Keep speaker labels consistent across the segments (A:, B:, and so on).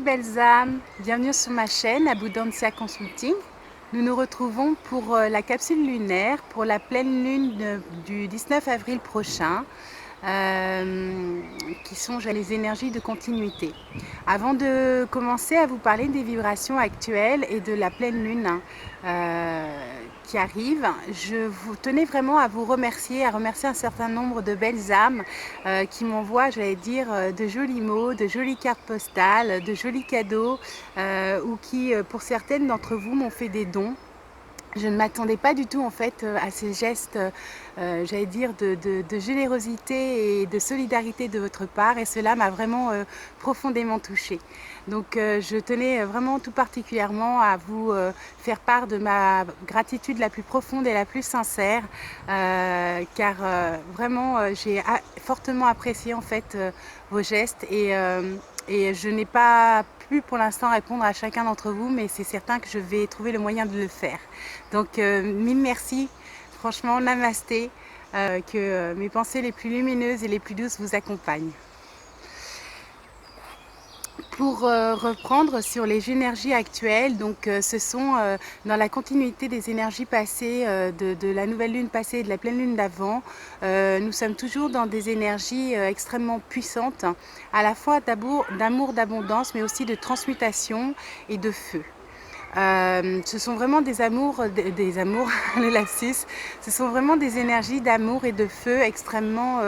A: belles âmes, bienvenue sur ma chaîne Abundancia Consulting. Nous nous retrouvons pour la capsule lunaire pour la pleine lune du 19 avril prochain, qui sont les énergies de continuité. Avant de commencer à vous parler des vibrations actuelles et de la pleine lune qui arrive, je vous tenais vraiment à vous remercier, un certain nombre de belles âmes qui m'envoient, j'allais dire, de jolis mots, de jolies cartes postales, de jolis cadeaux, ou qui, pour certaines d'entre vous, m'ont fait des dons. Je ne m'attendais pas du tout en fait à ces gestes, j'allais dire, de générosité et de solidarité de votre part, et cela m'a vraiment profondément touchée. Donc je tenais vraiment tout particulièrement à vous faire part de ma gratitude la plus profonde et la plus sincère, car vraiment j'ai fortement apprécié en fait vos gestes, et je n'ai pas pu pour l'instant répondre à chacun d'entre vous, mais c'est certain que je vais trouver le moyen de le faire. Donc mille merci, franchement, namasté, que mes pensées les plus lumineuses et les plus douces vous accompagnent. Pour reprendre sur les énergies actuelles, donc ce sont dans la continuité des énergies passées, de la nouvelle lune passée et de la pleine lune d'avant. Nous sommes toujours dans des énergies extrêmement puissantes, à la fois d'amour, d'abondance, mais aussi de transmutation et de feu. Ce sont vraiment des amours, le lapsus, ce sont vraiment des énergies d'amour et de feu extrêmement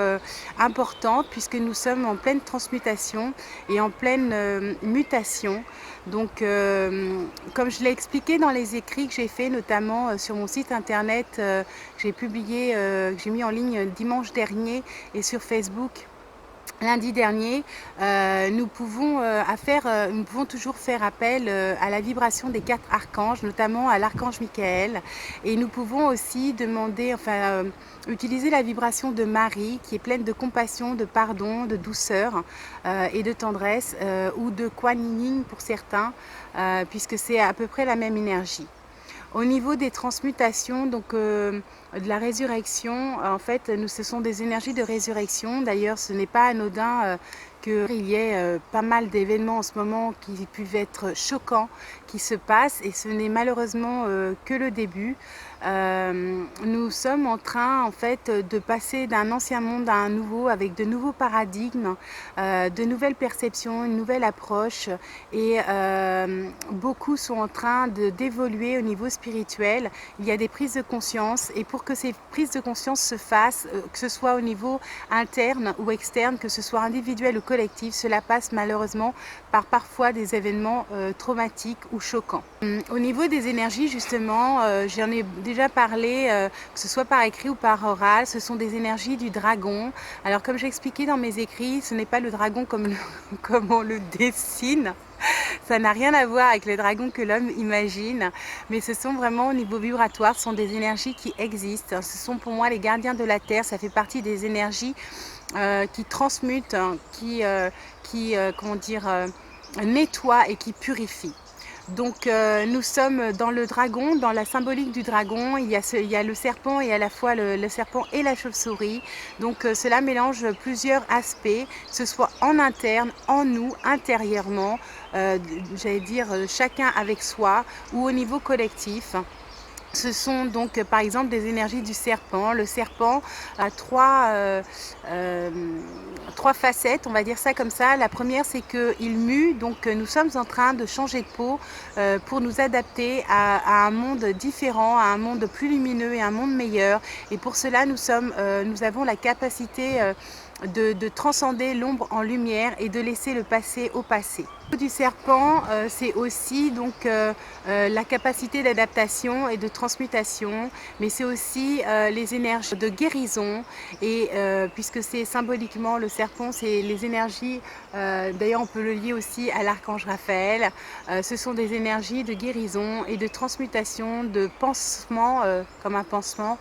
A: importantes, puisque nous sommes en pleine transmutation et en pleine mutation. Donc comme je l'ai expliqué dans les écrits que j'ai fait, notamment sur mon site internet, j'ai publié, que j'ai mis en ligne dimanche dernier, et sur Facebook lundi dernier, nous pouvons toujours faire appel à la vibration des 4 archanges, notamment à l'archange Michael, et nous pouvons aussi demander, utiliser la vibration de Marie, qui est pleine de compassion, de pardon, de douceur et de tendresse, ou de Kuan Yin pour certains, puisque c'est à peu près la même énergie. Au niveau des transmutations, donc de la résurrection, en fait, ce sont des énergies de résurrection. D'ailleurs, ce n'est pas anodin qu'il y ait pas mal d'événements en ce moment qui peuvent être choquants, qui se passent, et ce n'est malheureusement que le début. Nous sommes en train en fait de passer d'un ancien monde à un nouveau, avec de nouveaux paradigmes, de nouvelles perceptions, une nouvelle approche, et beaucoup sont en train d'évoluer au niveau spirituel. Il y a des prises de conscience, et pour que ces prises de conscience se fassent, que ce soit au niveau interne ou externe, que ce soit individuel ou collectif, cela passe malheureusement par parfois des événements traumatiques ou choquants. Au niveau des énergies, justement, j'en ai déjà parlé, que ce soit par écrit ou par oral, ce sont des énergies du dragon. Alors comme j'ai expliqué dans mes écrits, ce n'est pas le dragon comme on le dessine. Ça n'a rien à voir avec le dragon que l'homme imagine, mais ce sont vraiment au niveau vibratoire, ce sont des énergies qui existent. Ce sont pour moi les gardiens de la Terre, ça fait partie des énergies qui transmutent, nettoient et qui purifient. Donc nous sommes dans le dragon, dans la symbolique du dragon, il y a le serpent, et à la fois le serpent et la chauve-souris. Donc cela mélange plusieurs aspects, que ce soit en interne, en nous, intérieurement, j'allais dire chacun avec soi, ou au niveau collectif. Ce sont donc par exemple des énergies du serpent. Le serpent a trois facettes, on va dire ça comme ça. La première, c'est qu'il mue, donc nous sommes en train de changer de peau pour nous adapter à un monde différent, à un monde plus lumineux et un monde meilleur. Et pour cela, nous avons la capacité de transcender l'ombre en lumière et de laisser le passé au passé. Du serpent, c'est aussi donc la capacité d'adaptation et de transmutation, mais c'est aussi les énergies de guérison, et puisque c'est symboliquement le serpent, c'est les énergies, d'ailleurs on peut le lier aussi à l'archange Raphaël, ce sont des énergies de guérison et de transmutation, de pansement, comme un pansement,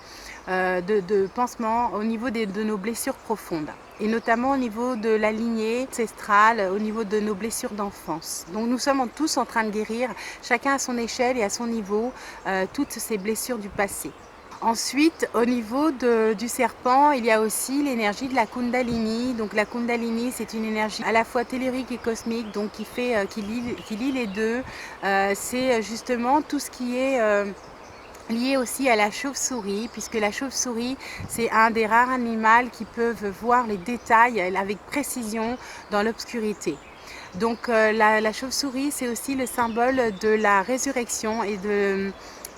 A: de pansement au niveau de nos blessures profondes, et notamment au niveau de la lignée ancestrale, au niveau de nos blessures d'enfance. Donc nous sommes tous en train de guérir, chacun à son échelle et à son niveau, toutes ces blessures du passé. Ensuite, au niveau du serpent, il y a aussi l'énergie de la Kundalini. Donc la Kundalini, c'est une énergie à la fois tellurique et cosmique, donc qui lie les deux. C'est justement tout ce qui est lié aussi à la chauve-souris, puisque la chauve-souris, c'est un des rares animaux qui peuvent voir les détails avec précision dans l'obscurité. Donc la chauve-souris, c'est aussi le symbole de la résurrection et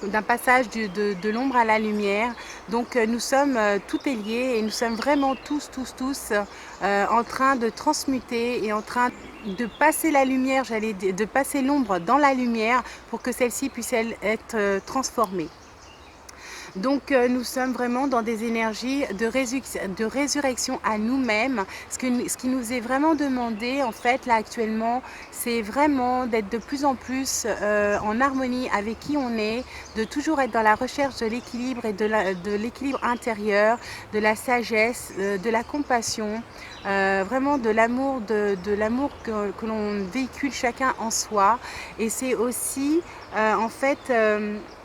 A: d'un passage de l'ombre à la lumière. Donc nous sommes, tout est lié et nous sommes vraiment tous en train de transmuter et en train de passer la lumière, de passer l'ombre dans la lumière pour que celle-ci puisse être transformée. Donc nous sommes vraiment dans des énergies de résurrection à nous-mêmes. Ce qui nous est vraiment demandé en fait là actuellement, c'est vraiment d'être de plus en plus en harmonie avec qui on est, de toujours être dans la recherche de l'équilibre et de l'équilibre intérieur, de la sagesse, de la compassion, vraiment de l'amour que l'on véhicule chacun en soi. Et c'est aussi en fait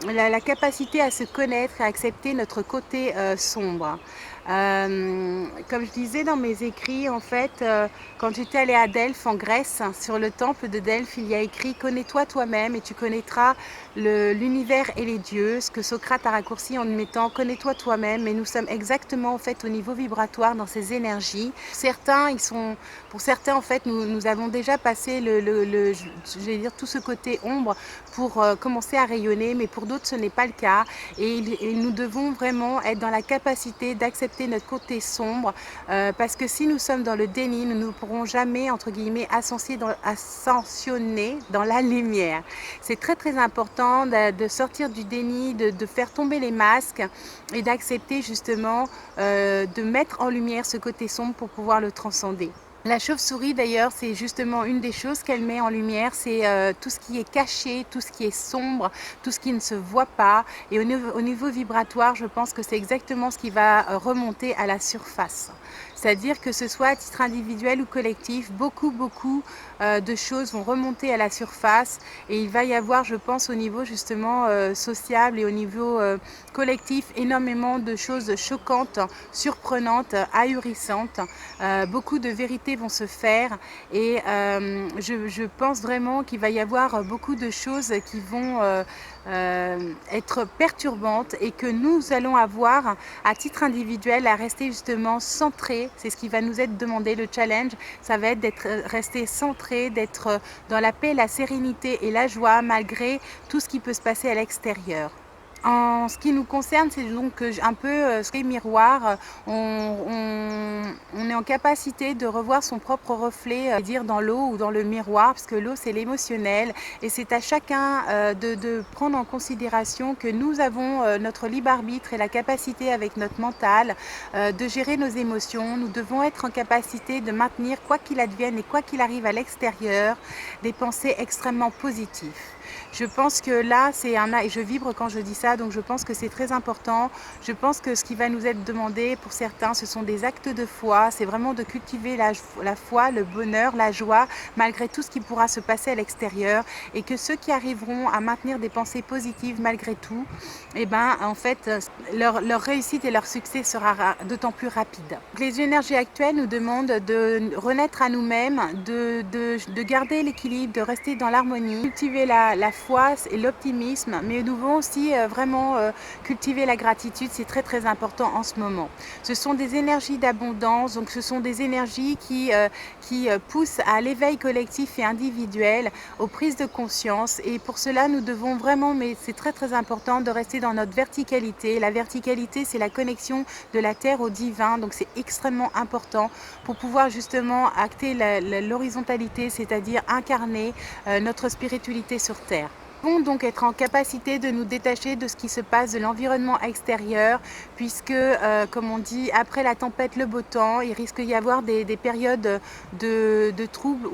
A: la capacité à se connaître et à accepter notre côté sombre. Comme je disais dans mes écrits, en fait, quand j'étais allée à Delphes en Grèce, sur le temple de Delphes, il y a écrit « Connais-toi toi-même et tu connaîtras l'univers et les dieux », ce que Socrate a raccourci en mettant « Connais-toi toi-même », mais nous sommes exactement en fait au niveau vibratoire dans ces énergies. Pour certains en fait, nous avons déjà passé je vais dire tout ce côté ombre pour commencer à rayonner, mais pour d'autres ce n'est pas le cas et nous devons vraiment être dans la capacité d'accepter notre côté sombre parce que si nous sommes dans le déni, nous ne pourrons jamais entre guillemets ascensionner dans la lumière. C'est très important de sortir du déni, de faire tomber les masques et d'accepter justement de mettre en lumière ce côté sombre pour pouvoir le transcender. La chauve-souris d'ailleurs, c'est justement une des choses qu'elle met en lumière, c'est tout ce qui est caché, tout ce qui est sombre, tout ce qui ne se voit pas. Et au niveau vibratoire, je pense que c'est exactement ce qui va remonter à la surface. C'est-à-dire que ce soit à titre individuel ou collectif, beaucoup de choses vont remonter à la surface et il va y avoir, je pense, au niveau justement sociable et au niveau collectif, énormément de choses choquantes, surprenantes, ahurissantes. Beaucoup de vérités vont se faire et je pense vraiment qu'il va y avoir beaucoup de choses qui vont être perturbantes et que nous allons avoir à titre individuel à rester justement centré. C'est ce qui va nous être demandé, le challenge, ça va être d'être resté centré, d'être dans la paix, la sérénité et la joie malgré tout ce qui peut se passer à l'extérieur. En ce qui nous concerne, c'est donc un peu ce qui est miroir. On est en capacité de revoir son propre reflet, dire dans l'eau ou dans le miroir, parce que l'eau c'est l'émotionnel et c'est à chacun de prendre en considération que nous avons notre libre arbitre et la capacité avec notre mental de gérer nos émotions. Nous devons être en capacité de maintenir, quoi qu'il advienne et quoi qu'il arrive à l'extérieur, des pensées extrêmement positives. Je pense que là, et je vibre quand je dis ça, donc je pense que c'est très important. Je pense que ce qui va nous être demandé pour certains, ce sont des actes de foi. C'est vraiment de cultiver la foi, le bonheur, la joie, malgré tout ce qui pourra se passer à l'extérieur. Et que ceux qui arriveront à maintenir des pensées positives malgré tout, eh ben, en fait, leur réussite et leur succès sera d'autant plus rapide. Les énergies actuelles nous demandent de renaître à nous-mêmes, de garder l'équilibre, de rester dans l'harmonie, cultiver la foi et l'optimisme, mais nous devons aussi vraiment cultiver la gratitude, c'est très important en ce moment. Ce sont des énergies d'abondance, donc ce sont des énergies qui poussent à l'éveil collectif et individuel, aux prises de conscience, et pour cela nous devons vraiment, mais c'est très important, de rester dans notre verticalité. La verticalité, c'est la connexion de la terre au divin, donc c'est extrêmement important pour pouvoir justement acter l'horizontalité, c'est-à-dire incarner notre spiritualité sur terre. Nous devons donc être en capacité de nous détacher de ce qui se passe de l'environnement extérieur puisque, comme on dit, après la tempête, le beau temps, il risque d'y avoir des périodes de troubles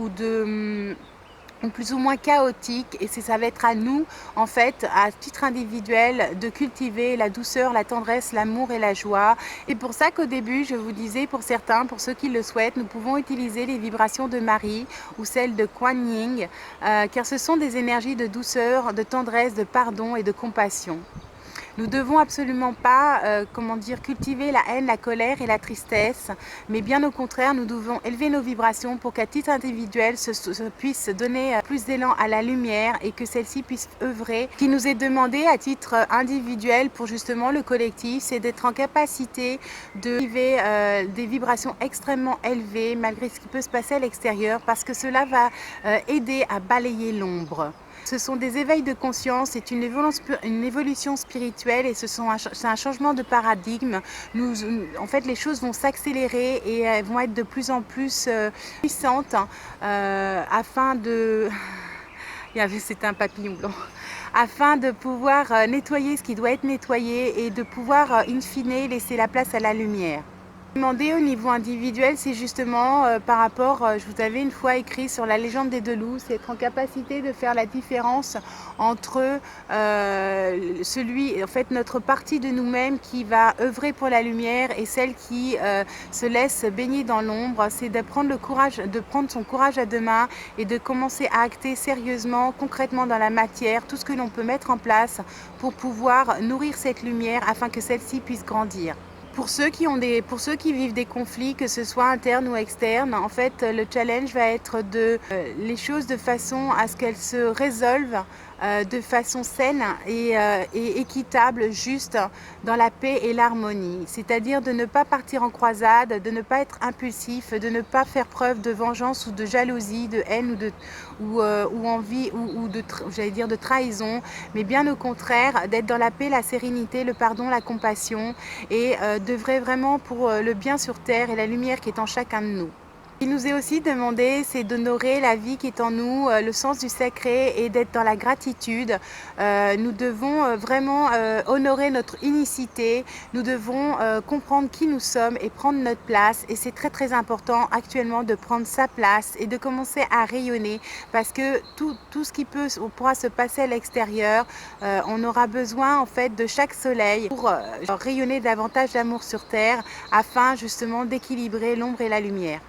A: ou plus ou moins chaotique, et ça va être à nous en fait à titre individuel de cultiver la douceur, la tendresse, l'amour et la joie. Et pour ça qu'au début je vous disais, pour certains, pour ceux qui le souhaitent, nous pouvons utiliser les vibrations de Marie ou celles de Kuan Yin car ce sont des énergies de douceur, de tendresse, de pardon et de compassion. Nous devons absolument pas, cultiver la haine, la colère et la tristesse, mais bien au contraire, nous devons élever nos vibrations pour qu'à titre individuel, puisse donner plus d'élan à la lumière et que celle-ci puisse œuvrer. Ce qui nous est demandé à titre individuel pour justement le collectif, c'est d'être en capacité de vivre des vibrations extrêmement élevées malgré ce qui peut se passer à l'extérieur, parce que cela va aider à balayer l'ombre. Ce sont des éveils de conscience, c'est une évolution spirituelle et c'est un changement de paradigme. En fait, les choses vont s'accélérer et elles vont être de plus en plus puissantes afin de... C'est un papillon blanc. Afin de pouvoir nettoyer ce qui doit être nettoyé et de pouvoir, in fine, laisser la place à la lumière. Demander au niveau individuel, c'est justement par rapport, je vous avais une fois écrit sur la légende des deux loups, c'est être en capacité de faire la différence entre notre partie de nous-mêmes qui va œuvrer pour la lumière et celle qui se laisse baigner dans l'ombre. C'est de prendre le courage, de prendre son courage à deux mains et de commencer à acter sérieusement, concrètement dans la matière, tout ce que l'on peut mettre en place pour pouvoir nourrir cette lumière afin que celle-ci puisse grandir. Pour ceux qui vivent des conflits, que ce soit internes ou externes, en fait, le challenge va être les choses de façon à ce qu'elles se résolvent de façon saine et équitable, juste dans la paix et l'harmonie. C'est-à-dire de ne pas partir en croisade, de ne pas être impulsif, de ne pas faire preuve de vengeance ou de jalousie, de haine ou envie ou de trahison, mais bien au contraire, d'être dans la paix, la sérénité, le pardon, la compassion et d'œuvrer vraiment pour le bien sur terre et la lumière qui est en chacun de nous. Ce qui nous est aussi demandé, c'est d'honorer la vie qui est en nous, le sens du sacré et d'être dans la gratitude. Nous devons vraiment honorer notre unicité, nous devons comprendre qui nous sommes et prendre notre place. Et c'est très très important actuellement de prendre sa place et de commencer à rayonner, parce que tout ce qui pourra se passer à l'extérieur, on aura besoin en fait de chaque soleil pour rayonner davantage d'amour sur terre afin justement d'équilibrer l'ombre et la lumière.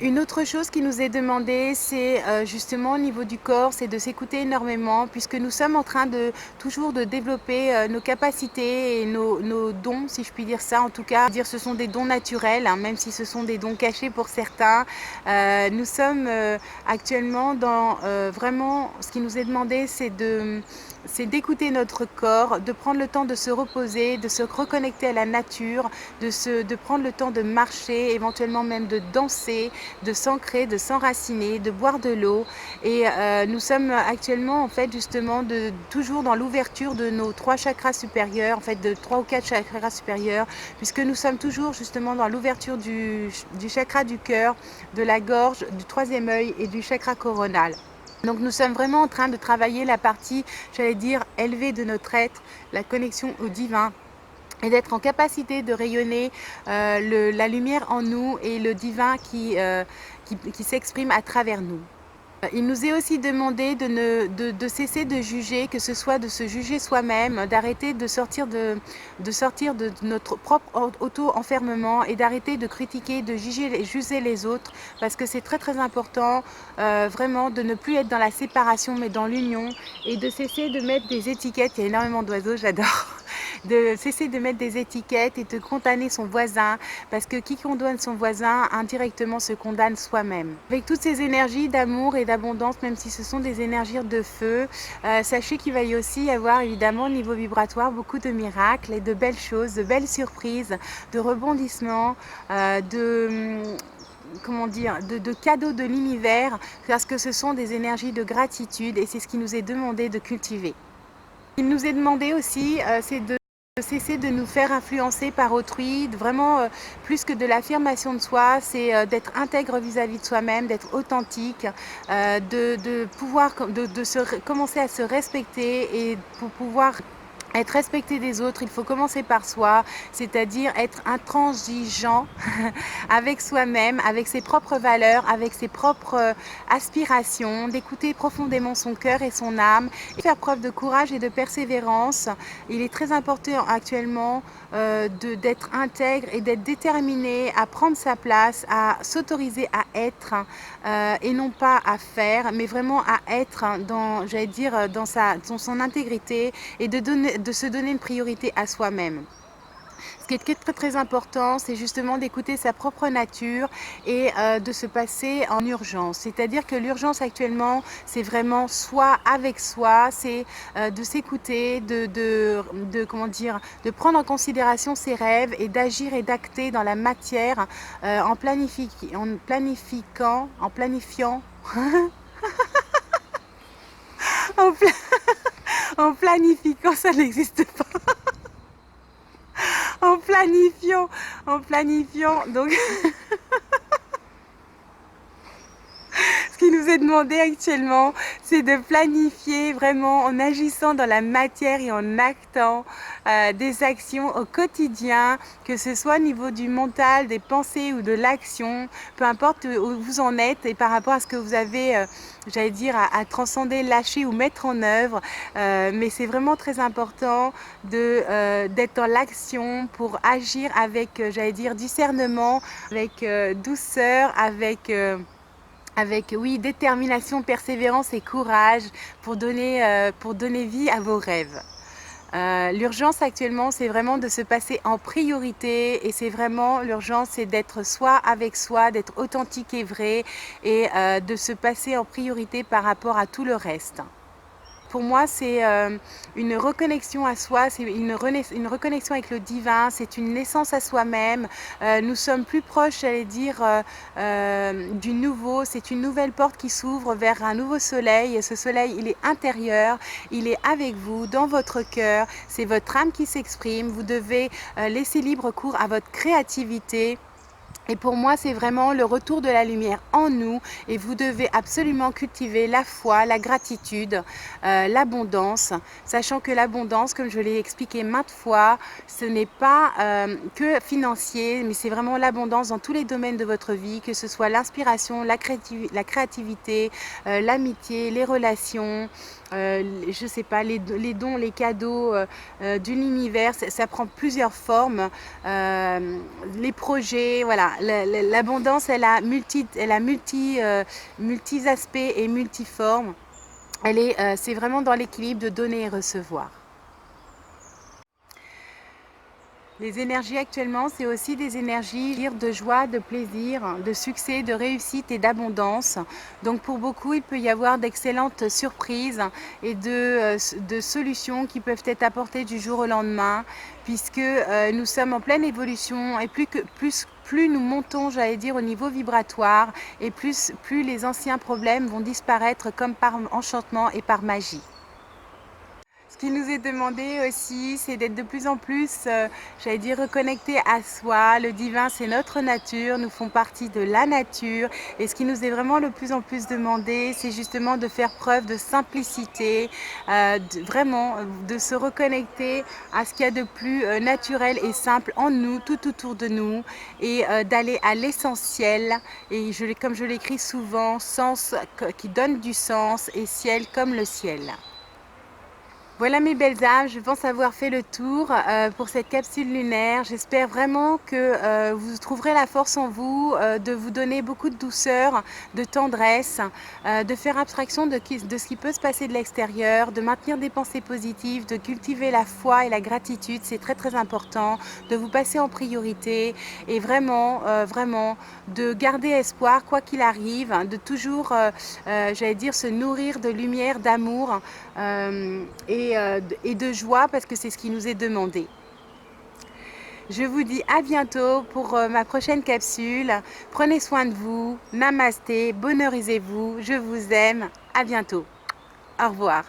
A: Une autre chose qui nous est demandée, c'est justement au niveau du corps, c'est de s'écouter énormément, puisque nous sommes en train toujours de développer nos capacités et nos dons, si je puis dire ça. En tout cas, ce sont des dons naturels, hein, même si ce sont des dons cachés pour certains. Nous sommes actuellement dans vraiment, ce qui nous est demandé, c'est d'écouter notre corps, de prendre le temps de se reposer, de se reconnecter à la nature, de prendre le temps de marcher, éventuellement même de danser, de s'ancrer, de s'enraciner, de boire de l'eau. Et nous sommes actuellement en fait justement toujours dans l'ouverture de nos 3 chakras supérieurs, en fait de 3 ou 4 chakras supérieurs, puisque nous sommes toujours justement dans l'ouverture du chakra du cœur, de la gorge, du 3e œil et du chakra coronal. Donc nous sommes vraiment en train de travailler la partie, j'allais dire, élevée de notre être, la connexion au divin, et d'être en capacité de rayonner la lumière en nous et le divin qui s'exprime à travers nous. Il nous est aussi demandé de cesser de juger, que ce soit de se juger soi-même, d'arrêter de sortir de notre propre auto-enfermement et d'arrêter de critiquer, de juger les autres, parce que c'est très très important vraiment de ne plus être dans la séparation mais dans l'union et de cesser de mettre des étiquettes. Il y a énormément d'oiseaux, j'adore. De cesser de mettre des étiquettes et de condamner son voisin, parce que qui condamne son voisin indirectement se condamne soi-même. Avec toutes ces énergies d'amour et d'abondance, même si ce sont des énergies de feu, sachez qu'il va y aussi y avoir évidemment au niveau vibratoire beaucoup de miracles et de belles choses, de belles surprises, de rebondissements, de cadeaux de l'univers, parce que ce sont des énergies de gratitude et c'est ce qui nous est demandé de cultiver. Il nous est demandé aussi, c'est de cesser de nous faire influencer par autrui, vraiment plus que de l'affirmation de soi, c'est d'être intègre vis-à-vis de soi-même, d'être authentique, commencer à se respecter et pour pouvoir être respecté des autres, il faut commencer par soi, c'est-à-dire être intransigeant avec soi-même, avec ses propres valeurs, avec ses propres aspirations, d'écouter profondément son cœur et son âme, et faire preuve de courage et de persévérance. Il est très important actuellement d'être intègre et d'être déterminé à prendre sa place, à s'autoriser à être et non pas à faire, mais vraiment à être dans son intégrité et de de se donner une priorité à soi-même. Ce qui est très très important, c'est justement d'écouter sa propre nature et de se passer en urgence. C'est-à-dire que l'urgence actuellement, c'est vraiment soi avec soi, c'est de s'écouter, comment dire, de prendre en considération ses rêves et d'agir et d'acter dans la matière en planifiant, en, en planifiant, ça n'existe pas. En planifiant, donc ce qui nous est demandé actuellement, c'est de planifier vraiment en agissant dans la matière et en actant des actions au quotidien, que ce soit au niveau du mental, des pensées ou de l'action, peu importe où vous en êtes et par rapport à ce que vous avez, j'allais dire, à transcender, lâcher ou mettre en œuvre. Mais c'est vraiment très important d'être dans l'action pour agir avec, j'allais dire, discernement, avec douceur, avec oui, détermination, persévérance et courage pour donner vie à vos rêves. L'urgence actuellement, c'est vraiment de se passer en priorité et c'est vraiment l'urgence, c'est d'être soi avec soi, d'être authentique et vrai et de se passer en priorité par rapport à tout le reste. Pour moi, c'est une reconnexion à soi, c'est une reconnexion avec le divin, c'est une naissance à soi-même. Nous sommes plus proches, j'allais dire, du nouveau. C'est une nouvelle porte qui s'ouvre vers un nouveau soleil. Et ce soleil, il est intérieur, il est avec vous, dans votre cœur. C'est votre âme qui s'exprime. Vous devez laisser libre cours à votre créativité. Et pour moi, c'est vraiment le retour de la lumière en nous et vous devez absolument cultiver la foi, la gratitude, l'abondance, sachant que l'abondance, comme je l'ai expliqué maintes fois, ce n'est pas que financier, mais c'est vraiment l'abondance dans tous les domaines de votre vie, que ce soit l'inspiration, la créativité, l'amitié, les relations, je sais pas, les dons, les cadeaux de l'univers, ça prend plusieurs formes, les projets, voilà. L'abondance, elle a multi aspects et multiformes. C'est vraiment dans l'équilibre de donner et recevoir. Les énergies actuellement, c'est aussi des énergies de joie, de plaisir, de succès, de réussite et d'abondance. Donc pour beaucoup, il peut y avoir d'excellentes surprises et de solutions qui peuvent être apportées du jour au lendemain, puisque nous sommes en pleine évolution et plus nous montons, j'allais dire, au niveau vibratoire et plus les anciens problèmes vont disparaître comme par enchantement et par magie. Ce qui nous est demandé aussi, c'est d'être de plus en plus, j'allais dire, reconnectés à soi. Le divin, c'est notre nature, nous faisons partie de la nature. Et ce qui nous est vraiment le plus en plus demandé, c'est justement de faire preuve de simplicité, vraiment de se reconnecter à ce qu'il y a de plus naturel et simple en nous, tout autour de nous, et d'aller à l'essentiel. Et comme je l'écris souvent, sens qui donne du sens et ciel comme le ciel. Voilà mes belles âmes, je pense avoir fait le tour pour cette capsule lunaire. J'espère vraiment que vous trouverez la force en vous de vous donner beaucoup de douceur, de tendresse, de faire abstraction de ce qui peut se passer de l'extérieur, de maintenir des pensées positives, de cultiver la foi et la gratitude, c'est très très important, de vous passer en priorité et vraiment, vraiment de garder espoir quoi qu'il arrive, de toujours, j'allais dire, se nourrir de lumière, d'amour et de joie parce que c'est ce qui nous est demandé. Je vous dis à bientôt pour ma prochaine capsule. Prenez soin de vous. Namasté, bonheurisez-vous. Je vous aime. À bientôt. Au revoir.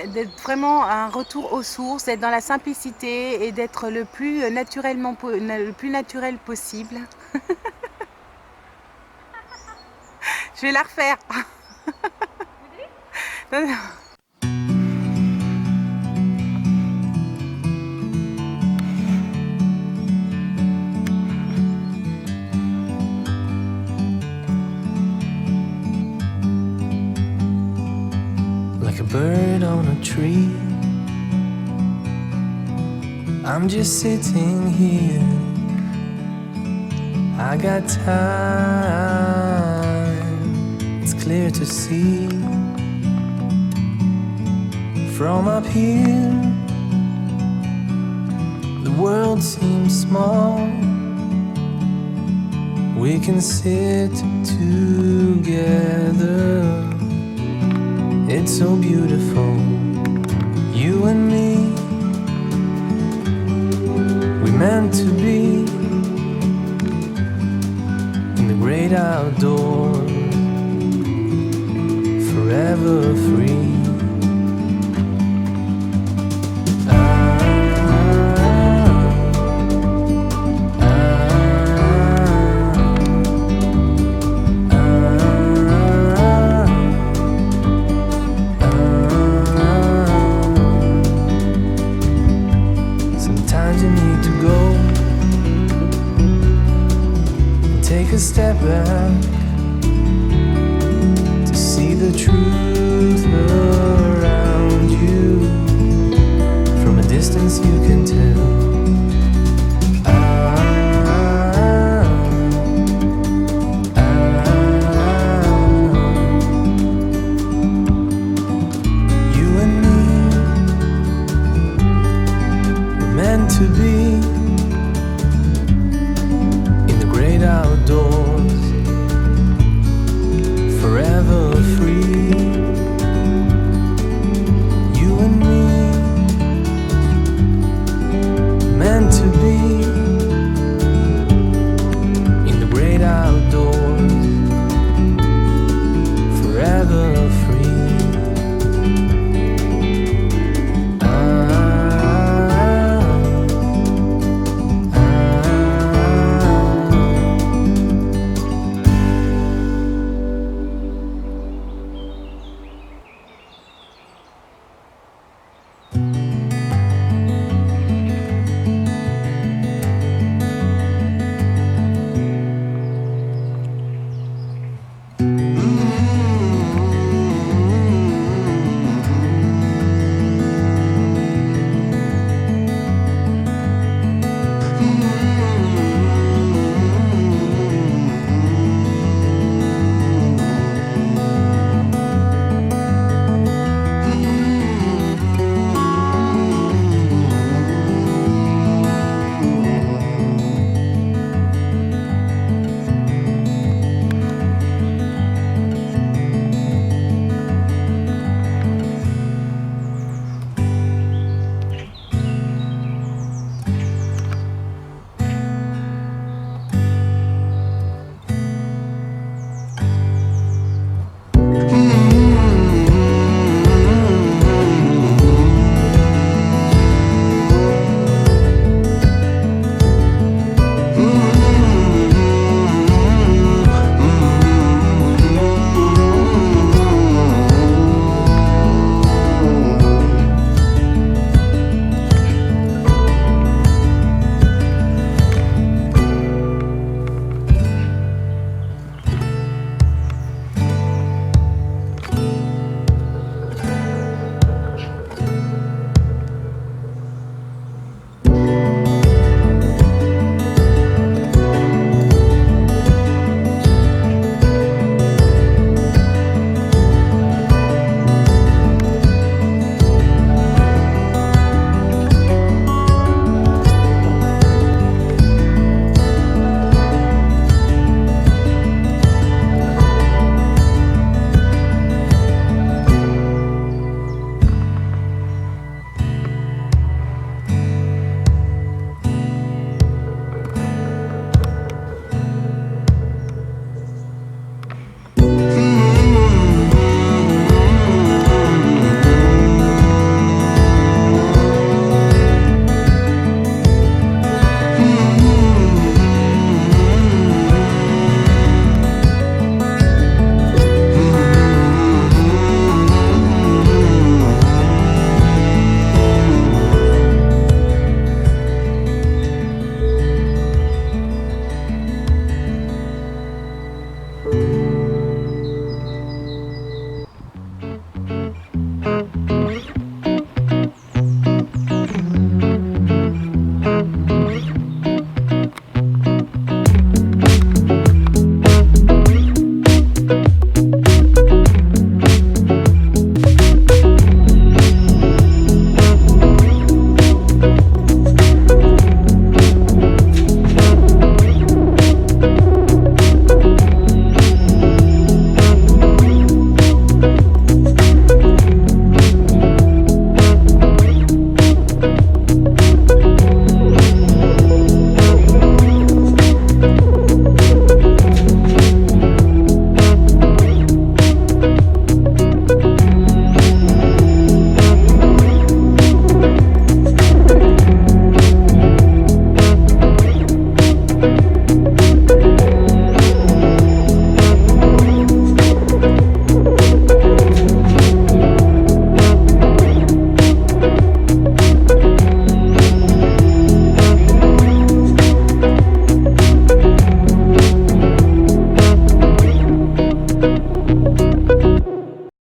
A: d'être vraiment un retour aux sources, d'être dans la simplicité et d'être le plus naturel possible. Je vais la refaire. Non, non.
B: Like a bird on a tree, I'm just sitting here. I got time, it's clear to see. From up here, the world seems small. We can sit together. It's so beautiful, you and me. We meant to be in the great outdoors, forever free. Sometimes you need to go and take a step back to see the truth around you. From a distance you can tell. You and me were meant to be.